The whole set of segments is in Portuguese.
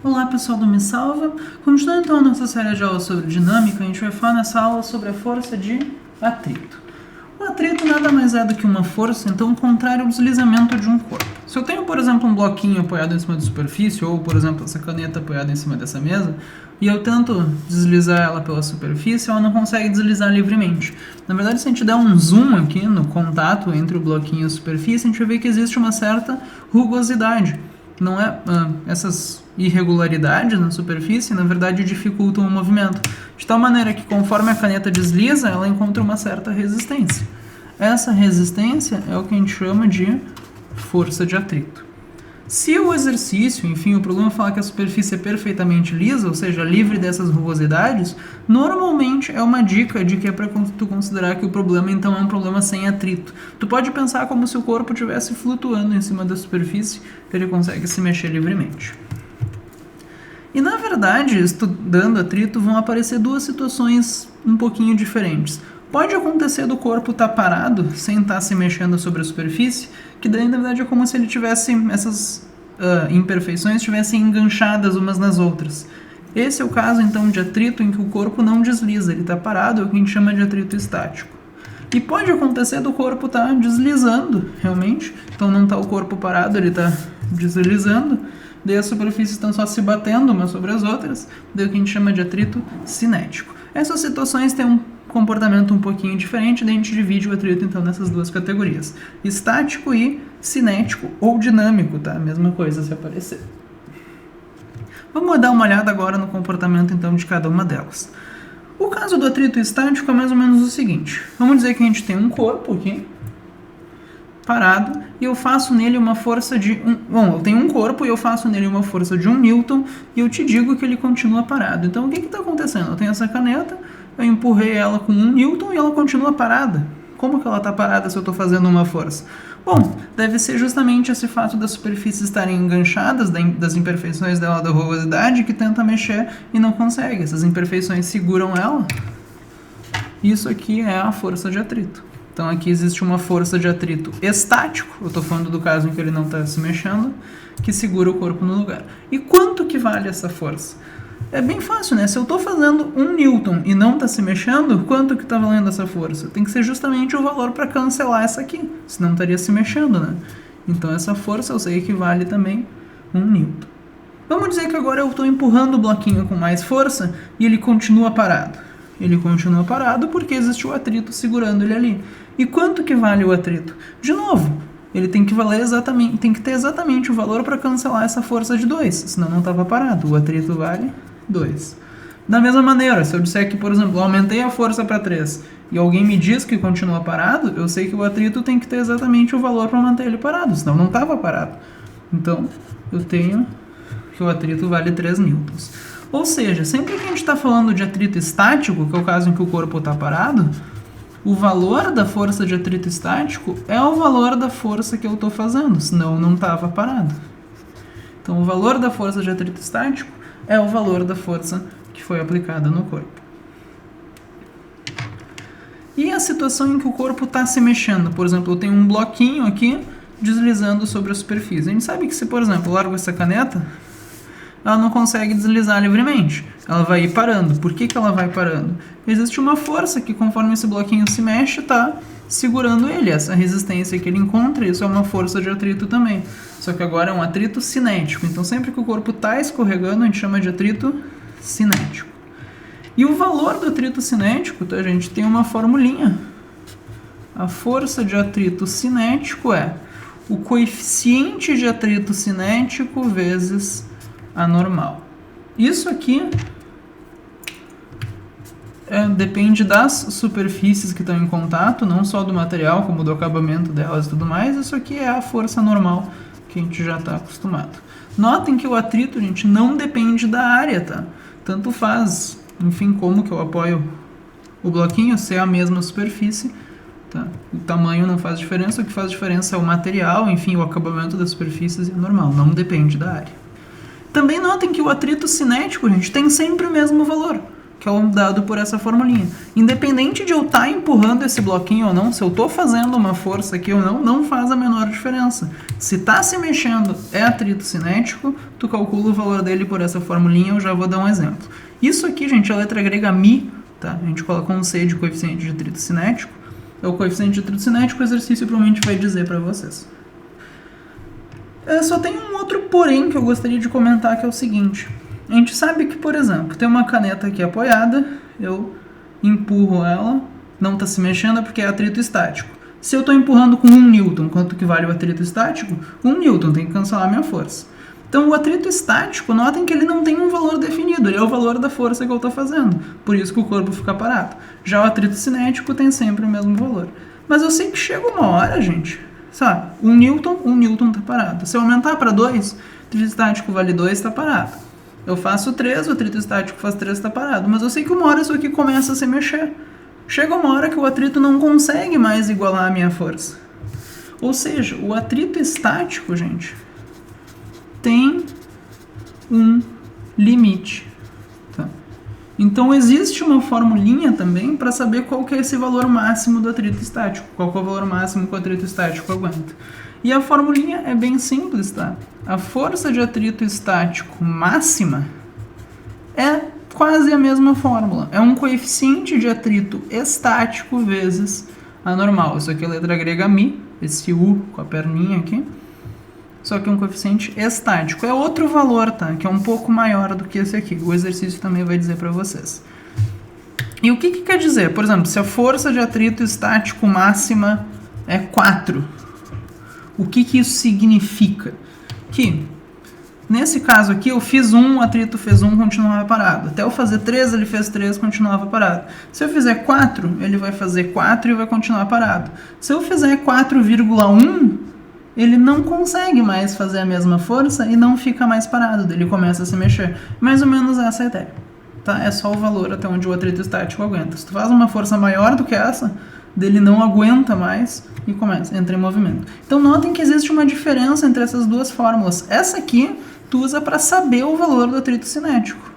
Olá pessoal do Me Salva, continuando então a nossa série de aulas sobre dinâmica, a gente vai falar nessa aula sobre a força de atrito. O atrito nada mais é do que uma força, então, contrária ao deslizamento de um corpo. Se eu tenho, por exemplo, um bloquinho apoiado em cima da superfície, ou, por exemplo, essa caneta apoiada em cima dessa mesa, e eu tento deslizar ela pela superfície, ela não consegue deslizar livremente. Na verdade, se a gente der um zoom aqui no contato entre o bloquinho e a superfície, a gente vai ver que existe uma certa rugosidade. Não é essas irregularidades na superfície, na verdade, dificultam o movimento, de tal maneira que conforme a caneta desliza, ela encontra uma certa resistência. Essa resistência é o que a gente chama de força de atrito. Se o exercício, enfim, o problema falar que a superfície é perfeitamente lisa, ou seja, livre dessas rugosidades, normalmente é uma dica de que é para tu considerar que o problema então é um problema sem atrito. Tu pode pensar como se o corpo estivesse flutuando em cima da superfície, que ele consegue se mexer livremente. E na verdade, estudando atrito, vão aparecer duas situações um pouquinho diferentes. Pode acontecer do corpo estar parado, sem estar se mexendo sobre a superfície, que daí na verdade é como se ele tivesse essas imperfeições estivessem enganchadas umas nas outras. Esse é o caso então de atrito em que o corpo não desliza, ele está parado, é o que a gente chama de atrito estático. E pode acontecer do corpo estar deslizando, realmente, então não está o corpo parado, ele está deslizando, daí as superfícies estão só se batendo umas sobre as outras, daí é o que a gente chama de atrito cinético. Essas situações têm um comportamento um pouquinho diferente, daí a gente divide o atrito então nessas duas categorias, estático e cinético ou dinâmico, tá? Mesma coisa se aparecer. Vamos dar uma olhada agora no comportamento então de cada uma delas. O caso do atrito estático é mais ou menos o seguinte, vamos dizer que a gente tem um corpo aqui, parado, e eu faço nele uma força de eu tenho um corpo e eu faço nele uma força de 1 Newton e eu te digo que ele continua parado. Então o que está acontecendo? Eu tenho essa caneta, eu empurrei ela com 1 Newton e ela continua parada. Como que ela está parada se eu estou fazendo uma força? Bom, deve ser justamente esse fato das superfícies estarem enganchadas, das imperfeições dela, da rugosidade, que tenta mexer e não consegue. Essas imperfeições seguram ela. Isso aqui é a força de atrito. Então aqui existe uma força de atrito estático, eu estou falando do caso em que ele não está se mexendo, que segura o corpo no lugar. E quanto que vale essa força? É bem fácil, né? Se eu estou fazendo 1 Newton e não está se mexendo, quanto que está valendo essa força? Tem que ser justamente o valor para cancelar essa aqui, senão estaria se mexendo, né? Então essa força eu sei que vale também 1 Newton. Vamos dizer que agora eu estou empurrando o bloquinho com mais força e ele continua parado. Ele continua parado porque existe o atrito segurando ele ali. E quanto que vale o atrito? De novo, ele tem que valer exatamente, tem que ter exatamente o valor para cancelar essa força de 2, senão não estava parado. O atrito vale 2. Da mesma maneira, se eu disser que, por exemplo, eu aumentei a força para 3 e alguém me diz que continua parado, eu sei que o atrito tem que ter exatamente o valor para manter ele parado, senão não estava parado. Então, eu tenho que o atrito vale 3 newtons. Ou seja, sempre que a gente está falando de atrito estático, que é o caso em que o corpo está parado, o valor da força de atrito estático é o valor da força que eu estou fazendo, senão não estava parado. Então, o valor da força de atrito estático é o valor da força que foi aplicada no corpo. E a situação em que o corpo está se mexendo? Por exemplo, eu tenho um bloquinho aqui deslizando sobre a superfície. A gente sabe que se, por exemplo, eu largo essa caneta, ela não consegue deslizar livremente. Ela vai ir parando. Por que ela vai parando? Existe uma força que, conforme esse bloquinho se mexe, está segurando ele. Essa resistência que ele encontra, isso é uma força de atrito também. Só que agora é um atrito cinético. Então, sempre que o corpo está escorregando, a gente chama de atrito cinético. E o valor do atrito cinético, tá, gente, tem uma formulinha. A força de atrito cinético é o coeficiente de atrito cinético vezes a normal. Isso aqui depende das superfícies que estão em contato, não só do material, como do acabamento delas e tudo mais. Isso aqui é a força normal que a gente já está acostumado. Notem que o atrito, gente, não depende da área, tá? Tanto faz, enfim, como que eu apoio o bloquinho ser a mesma superfície, tá? O tamanho não faz diferença, o que faz diferença é o material, enfim, o acabamento das superfícies é normal, não depende da área. Também notem que o atrito cinético, gente, tem sempre o mesmo valor. que é o dado por essa formulinha. Independente de eu estar empurrando esse bloquinho ou não, se eu estou fazendo uma força aqui ou não, não faz a menor diferença. Se está se mexendo é atrito cinético, tu calcula o valor dele por essa formulinha, eu já vou dar um exemplo. Isso aqui, gente, é a letra grega μ, tá? A gente coloca um C de coeficiente de atrito cinético. É o coeficiente de atrito cinético, o exercício provavelmente vai dizer para vocês. Só tem um outro porém que eu gostaria de comentar, que é o seguinte. A gente sabe que, por exemplo, tem uma caneta aqui apoiada, eu empurro ela, não está se mexendo porque é atrito estático. Se eu estou empurrando com 1 Newton, quanto que vale o atrito estático? 1 Newton, tem que cancelar a minha força. Então o atrito estático, notem que ele não tem um valor definido, ele é o valor da força que eu estou fazendo, por isso que o corpo fica parado. Já o atrito cinético tem sempre o mesmo valor. Mas eu sei que chega uma hora, gente, sabe, 1 Newton está parado. Se eu aumentar para 2, o atrito estático vale 2, está parado. Eu faço 3, o atrito estático faz 3, está parado. Mas eu sei que uma hora isso aqui começa a se mexer. Chega uma hora que o atrito não consegue mais igualar a minha força. Ou seja, o atrito estático, gente, tem um limite. Tá? Então existe uma formulinha também para saber qual que é esse valor máximo do atrito estático. Qual que é o valor máximo que o atrito estático aguenta. E a formulinha é bem simples, tá? A força de atrito estático máxima é quase a mesma fórmula. É um coeficiente de atrito estático vezes a normal. Isso aqui é a letra grega μ, esse U com a perninha aqui. Só que é um coeficiente estático. É outro valor, tá? Que é um pouco maior do que esse aqui. O exercício também vai dizer para vocês. E o que quer dizer? Por exemplo, se a força de atrito estático máxima é 4, o que isso significa? Que, nesse caso aqui, eu fiz 1, o atrito fez 1, continuava parado. Até eu fazer 3, ele fez 3, continuava parado. Se eu fizer 4, ele vai fazer 4 e vai continuar parado. Se eu fizer 4,1, ele não consegue mais fazer a mesma força e não fica mais parado, ele começa a se mexer. Mais ou menos essa é a ideia. Tá? É só o valor até onde o atrito estático aguenta. Se tu faz uma força maior do que essa, dele não aguenta mais e entra em movimento. Então notem que existe uma diferença entre essas duas fórmulas. Essa aqui tu usa para saber o valor do atrito cinético.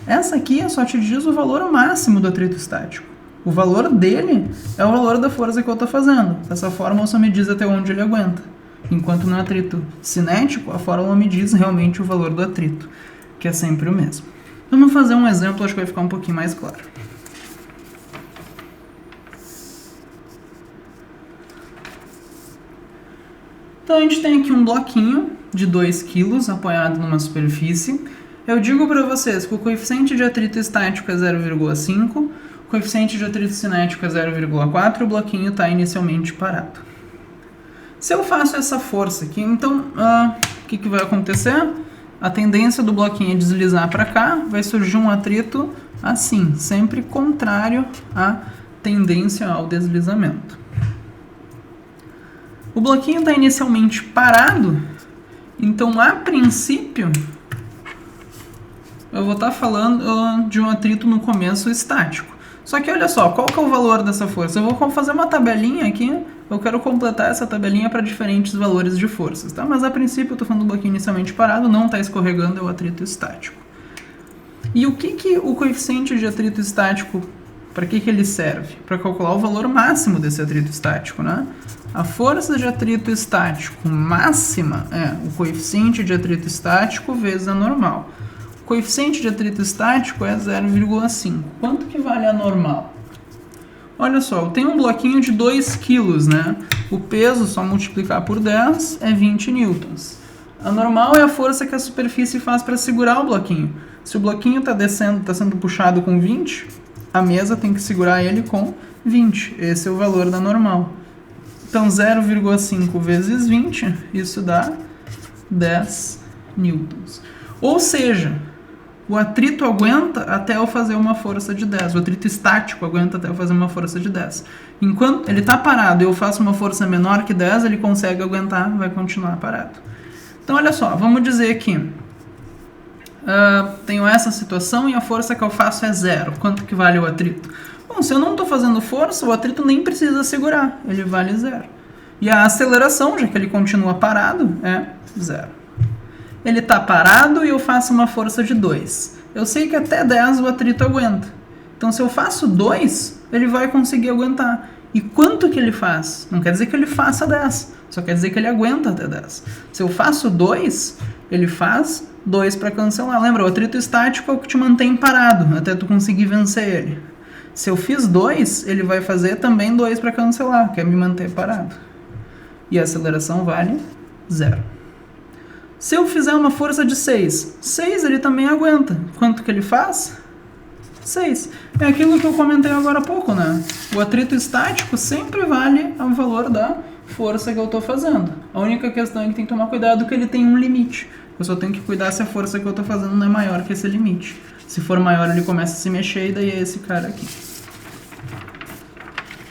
Essa aqui só te diz o valor máximo do atrito estático. O valor dele é o valor da força que eu estou fazendo. Essa fórmula só me diz até onde ele aguenta. Enquanto no atrito cinético, a fórmula me diz realmente o valor do atrito, que é sempre o mesmo. Vamos fazer um exemplo, acho que vai ficar um pouquinho mais claro. Então a gente tem aqui um bloquinho de 2 kg apoiado numa superfície. Eu digo para vocês que o coeficiente de atrito estático é 0,5, o coeficiente de atrito cinético é 0,4 e o bloquinho está inicialmente parado. Se eu faço essa força aqui, então o que vai acontecer? A tendência do bloquinho é deslizar para cá, vai surgir um atrito assim, sempre contrário à tendência ao deslizamento. O bloquinho está inicialmente parado, então a princípio eu vou estar falando de um atrito no começo estático. Só que olha só, qual que é o valor dessa força? Eu vou fazer uma tabelinha aqui, eu quero completar essa tabelinha para diferentes valores de forças, tá? Mas a princípio eu estou falando do bloquinho inicialmente parado, não está escorregando, é o atrito estático. E o que o coeficiente de atrito estático, para que ele serve? Para calcular o valor máximo desse atrito estático, né? A força de atrito estático máxima é o coeficiente de atrito estático vezes a normal. O coeficiente de atrito estático é 0,5. Quanto que vale a normal? Olha só, eu tenho um bloquinho de 2 kg, né? O peso, só multiplicar por 10, é 20 newtons. A normal é a força que a superfície faz para segurar o bloquinho. Se o bloquinho está descendo, está sendo puxado com 20, a mesa tem que segurar ele com 20. Esse é o valor da normal. Então 0,5 vezes 20, isso dá 10 newtons. Ou seja, o atrito aguenta até eu fazer uma força de 10. O atrito estático aguenta até eu fazer uma força de 10. Enquanto ele está parado e eu faço uma força menor que 10, ele consegue aguentar, vai continuar parado. Então olha só, vamos dizer que tenho essa situação e a força que eu faço é 0. Quanto que vale o atrito? Bom, se eu não estou fazendo força, o atrito nem precisa segurar, ele vale 0. E a aceleração, já que ele continua parado, é 0. Ele está parado e eu faço uma força de 2. eu sei que até 10 o atrito aguenta. Então, se eu faço 2, ele vai conseguir aguentar. E quanto que ele faz? Não quer dizer que ele faça 10, só quer dizer que ele aguenta até 10. Se eu faço 2, ele faz 2 para cancelar. Lembra, o atrito estático é o que te mantém parado, até tu conseguir vencer ele. Se eu fiz 2, ele vai fazer também 2 para cancelar, que é me manter parado. E a aceleração vale 0. Se eu fizer uma força de 6, 6 ele também aguenta. Quanto que ele faz? 6. É aquilo que eu comentei agora há pouco, né? O atrito estático sempre vale o valor da força que eu estou fazendo. A única questão é que tem que tomar cuidado que ele tem um limite. Eu só tenho que cuidar se a força que eu estou fazendo não é maior que esse limite. Se for maior, ele começa a se mexer e daí é esse cara aqui.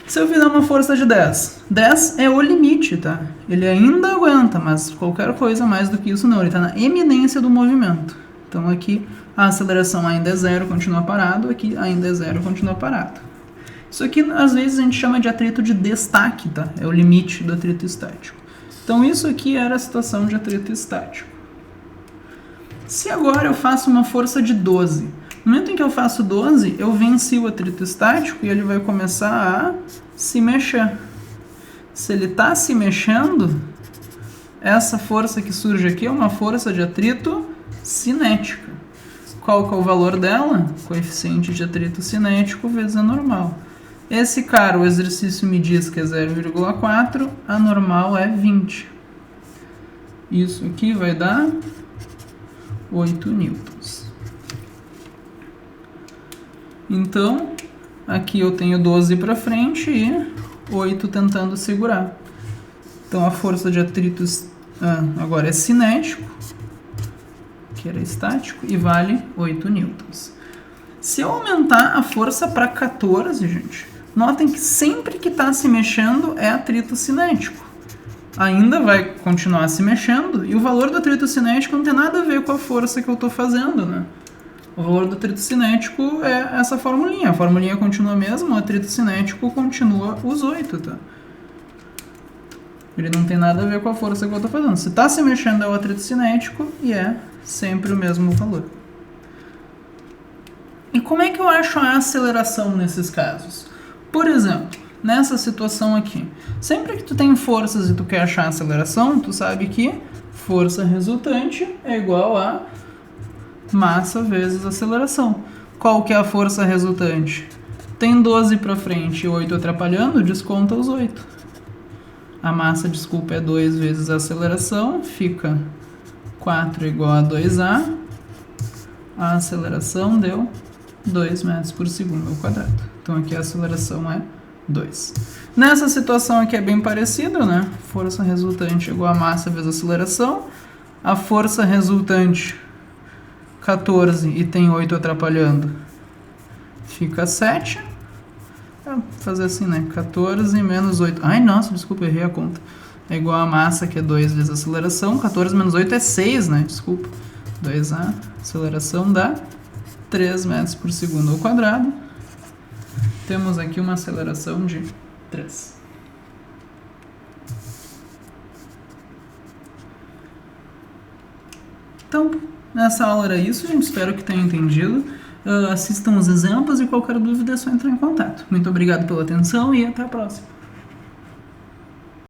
Se eu fizer uma força de 10, 10 é o limite, tá? Ele ainda aguenta, mas qualquer coisa mais do que isso não. Ele está na eminência do movimento. Então aqui a aceleração ainda é 0, continua parado. Aqui ainda é 0, continua parado. Isso aqui às vezes a gente chama de atrito de destaque, tá? É o limite do atrito estático. Então isso aqui era a situação de atrito estático. Se agora eu faço uma força de 12, no momento em que eu faço 12, eu venci o atrito estático e ele vai começar a se mexer. Se ele está se mexendo, essa força que surge aqui é uma força de atrito cinética. Qual que é o valor dela? Coeficiente de atrito cinético vezes a normal. Esse cara, o exercício me diz que é 0,4, a normal é 20. Isso aqui vai dar 8 newtons. Então, aqui eu tenho 12 para frente e 8 tentando segurar. Então, a força de atrito agora é cinético, que era estático, e vale 8 newtons. Se eu aumentar a força para 14, gente, notem que sempre que está se mexendo é atrito cinético. Ainda vai continuar se mexendo, e o valor do atrito cinético não tem nada a ver com a força que eu estou fazendo, né? O valor do atrito cinético é essa formulinha. A formulinha continua a mesma, o atrito cinético continua os 8, tá? Ele não tem nada a ver com a força que eu estou fazendo. Se está se mexendo é o atrito cinético e é sempre o mesmo valor. E como é que eu acho a aceleração nesses casos? Por exemplo, nessa situação aqui, sempre que tu tem forças e tu quer achar a aceleração, tu sabe que força resultante é igual a massa vezes aceleração. Qual que é a força resultante? Tem 12 para frente e 8 atrapalhando, desconta os 8. A massa, desculpa, é 2 vezes a aceleração, fica 4 igual a 2A. A aceleração deu 2 metros por segundo ao quadrado. Então aqui a aceleração é 2. Nessa situação aqui é bem parecido, né? Força resultante igual a massa vezes aceleração. A força resultante 14 e tem 8 atrapalhando, fica 7. Vou fazer assim, né? 14 menos 8. Ai, nossa, desculpa, errei a conta. É igual a massa, que é 2 vezes a aceleração. 14 menos 8 é 6, né? Desculpa. 2A, aceleração dá 3 metros por segundo ao quadrado. Temos aqui uma aceleração de 3. Então, nessa aula era isso, gente. Espero que tenham entendido. Assistam os exemplos e qualquer dúvida é só entrar em contato. Muito obrigado pela atenção e até a próxima.